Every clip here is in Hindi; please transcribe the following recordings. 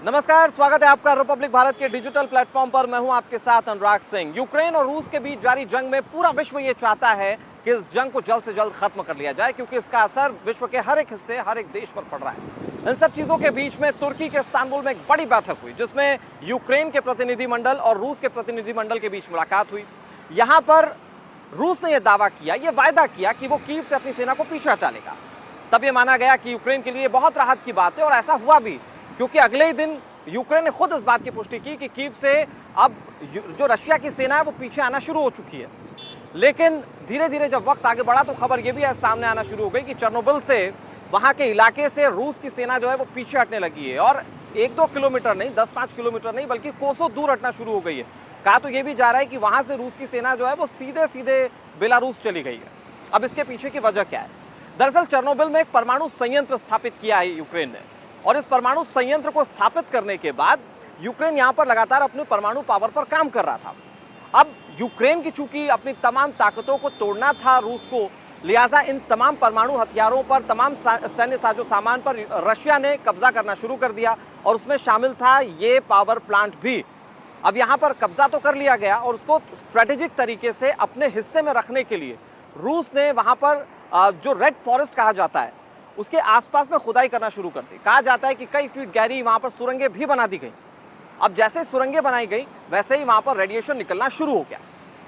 नमस्कार, स्वागत है आपका रिपब्लिक भारत के डिजिटल प्लेटफॉर्म पर। मैं हूं आपके साथ अनुराग सिंह। यूक्रेन और रूस के बीच जारी जंग में पूरा विश्व ये चाहता है कि इस जंग को जल्द से जल्द खत्म कर लिया जाए, क्योंकि इसका असर विश्व के हर एक हिस्से, हर एक देश पर पड़ रहा है। इन सब चीजों के बीच में तुर्की के इस्तांबुल में एक बड़ी बैठक हुई, जिसमें यूक्रेन के प्रतिनिधिमंडल और रूस के प्रतिनिधिमंडल के बीच मुलाकात हुई। यहां पर रूस ने यह दावा किया, यह वायदा किया कि वो कीव से अपनी सेना को पीछे हटा लेगा। तब यह माना गया कि यूक्रेन के लिए बहुत राहत की बात है, और ऐसा हुआ भी, क्योंकि अगले ही दिन यूक्रेन ने खुद इस बात की पुष्टि की कि कीव से अब जो रशिया की सेना है वो पीछे आना शुरू हो चुकी है। लेकिन धीरे धीरे जब वक्त आगे बढ़ा तो खबर यह भी सामने आना शुरू हो गई कि चेर्नोबिल से, वहां के इलाके से रूस की सेना जो है वो पीछे हटने लगी है, और 1-2 किलोमीटर नहीं, 10-5 किलोमीटर नहीं, बल्कि कोसों दूर हटना शुरू हो गई है। कहा तो यह भी जा रहा है कि वहां से रूस की सेना जो है वो सीधे सीधे बेलारूस चली गई है। अब इसके पीछे की वजह क्या है? दरअसल चेर्नोबिल में एक परमाणु संयंत्र स्थापित किया है यूक्रेन ने, और इस परमाणु संयंत्र को स्थापित करने के बाद यूक्रेन यहां पर लगातार अपने परमाणु पावर पर काम कर रहा था। अब यूक्रेन की चूंकि अपनी तमाम ताकतों को तोड़ना था रूस को, लिहाजा इन तमाम परमाणु हथियारों पर, तमाम सैन्य साजो सामान पर रशिया ने कब्जा करना शुरू कर दिया, और उसमें शामिल था ये पावर प्लांट भी। अब यहां पर कब्जा तो कर लिया गया, और उसको स्ट्रेटेजिक तरीके से अपने हिस्से में रखने के लिए रूस ने वहां पर जो रेड फॉरेस्ट कहा जाता है उसके आसपास में खुदाई करना शुरू कर दी। कहा जाता है कि कई फीट गहरी वहां पर सुरंगें भी बना दी गई। अब जैसे सुरंगें बनाई गई, वैसे ही वहां पर रेडिएशन निकलना शुरू हो गया।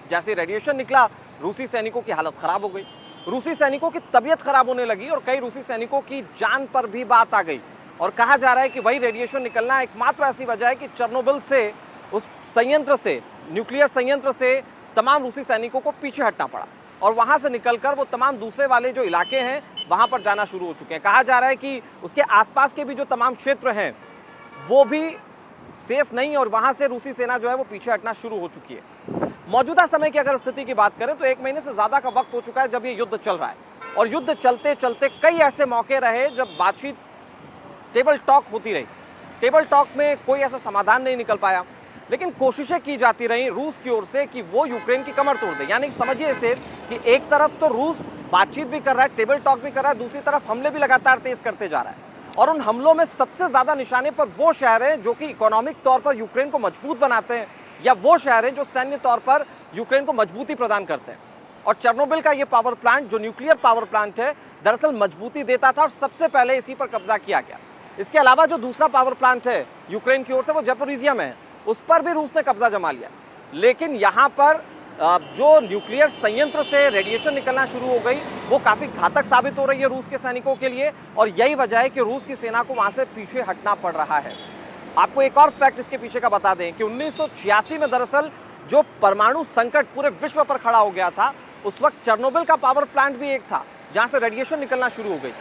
जैसे रेडिएशन निकला, रूसी सैनिकों की हालत खराब हो गई, रूसी सैनिकों की तबीयत खराब होने लगी, और कई रूसी सैनिकों की जान पर भी बात आ गई। और कहा जा रहा है कि वही रेडिएशन निकलना एकमात्र ऐसी वजह है कि चेर्नोबिल से, उस संयंत्र से, न्यूक्लियर संयंत्र से तमाम रूसी सैनिकों को पीछे हटना पड़ा, और वहां से निकलकर वो तमाम दूसरे वाले जो इलाके हैं वहां पर जाना शुरू हो चुके हैं। कहा जा रहा है कि उसके आसपास के भी जो तमाम क्षेत्र हैं वो भी सेफ नहीं, और वहां से रूसी सेना जो है वो पीछे हटना शुरू हो चुकी है। मौजूदा समय की अगर स्थिति की बात करें तो 1 महीने से ज्यादा का वक्त हो चुका है जब ये युद्ध चल रहा है, और युद्ध चलते चलते कई ऐसे मौके रहे जब बातचीत, टेबल टॉक होती रही। टेबल टॉक में कोई ऐसा समाधान नहीं निकल पाया, लेकिन कोशिशें की जाती रही रूस की ओर से कि वो यूक्रेन की कमर तोड़ दे। यानी समझिए इसे कि एक तरफ तो रूस बातचीत भी कर रहा है, टेबल टॉक भी कर रहा है, दूसरी तरफ हमले भी लगातार तेज करते जा रहा है। और उन हमलों में सबसे ज्यादा निशाने पर वो शहर हैं जो कि इकोनॉमिक तौर पर यूक्रेन को मजबूत बनाते हैं, या वो शहर हैं जो सैन्य तौर पर यूक्रेन को मजबूती प्रदान करते हैं। और चेर्नोबिल का ये पावर प्लांट, जो न्यूक्लियर पावर प्लांट है, दरअसल मजबूती देता था, और सबसे पहले इसी पर कब्जा किया गया। इसके अलावा जो दूसरा पावर प्लांट है यूक्रेन की ओर से, वो ज़ैपोरिज़िया में है, उस पर भी रूस ने कब्जा जमा लिया। लेकिन यहां पर जो न्यूक्लियर संयंत्र से रेडिएशन निकलना शुरू हो गई, वो काफी घातक साबित हो रही है रूस के सैनिकों के लिए, और यही वजह है कि रूस की सेना को वहां से पीछे हटना पड़ रहा है। आपको एक और फैक्ट इसके पीछे का बता दें कि 1986 में दरअसल जो परमाणु संकट पूरे विश्व पर खड़ा हो गया था, उस वक्त चेर्नोबिल का पावर प्लांट भी एक था जहां से रेडिएशन निकलना शुरू हो गई।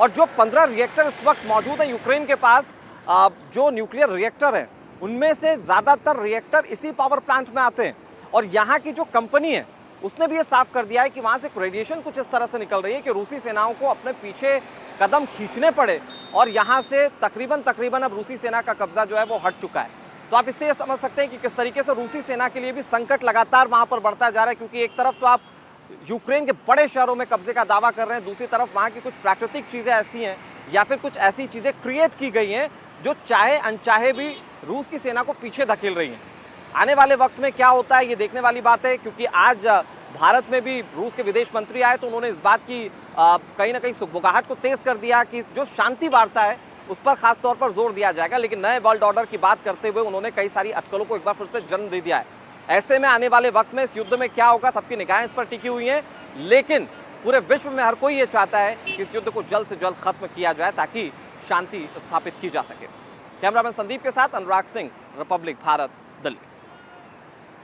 और जो 15 रिएक्टर इस वक्त मौजूद है यूक्रेन के पास, जो न्यूक्लियर रिएक्टर है, उनमें से ज्यादातर रिएक्टर इसी पावर प्लांट में आते हैं। और यहाँ की जो कंपनी है उसने भी ये साफ कर दिया है कि वहां से रेडिएशन कुछ इस तरह से निकल रही है कि रूसी सेनाओं को अपने पीछे कदम खींचने पड़े, और यहाँ से तकरीबन अब रूसी सेना का कब्जा जो है वो हट चुका है। तो आप इससे ये समझ सकते हैं कि किस तरीके से रूसी सेना के लिए भी संकट लगातार वहां पर बढ़ता जा रहा है, क्योंकि एक तरफ तो आप यूक्रेन के बड़े शहरों में कब्जे का दावा कर रहे हैं, दूसरी तरफ वहां की कुछ प्राकृतिक चीजें ऐसी हैं, या फिर कुछ ऐसी चीजें क्रिएट की गई हैं जो चाहे अनचाहे भी रूस की सेना को पीछे धकेल रही हैं। आने वाले वक्त में क्या होता है ये देखने वाली बात है, क्योंकि आज भारत में भी रूस के विदेश मंत्री आए तो उन्होंने इस बात की कहीं ना कहीं सुगबुगाहट को तेज कर दिया कि जो शांति वार्ता है उस पर खास तौर पर जोर दिया जाएगा। लेकिन नए वर्ल्ड ऑर्डर की बात करते हुए उन्होंने कई सारी अटकलों को एक बार फिर से जन्म दे दिया है। ऐसे में आने वाले वक्त में इस युद्ध में क्या होगा, सबकी निगाहें इस पर टिकी हुई हैं, लेकिन पूरे विश्व में हर कोई ये चाहता है कि इस युद्ध को जल्द से जल्द खत्म किया जाए ताकि शांति स्थापित की जा सके। कैमरामैन संदीप के साथ अनुराग सिंह, रिपब्लिक भारत, दिल्ली।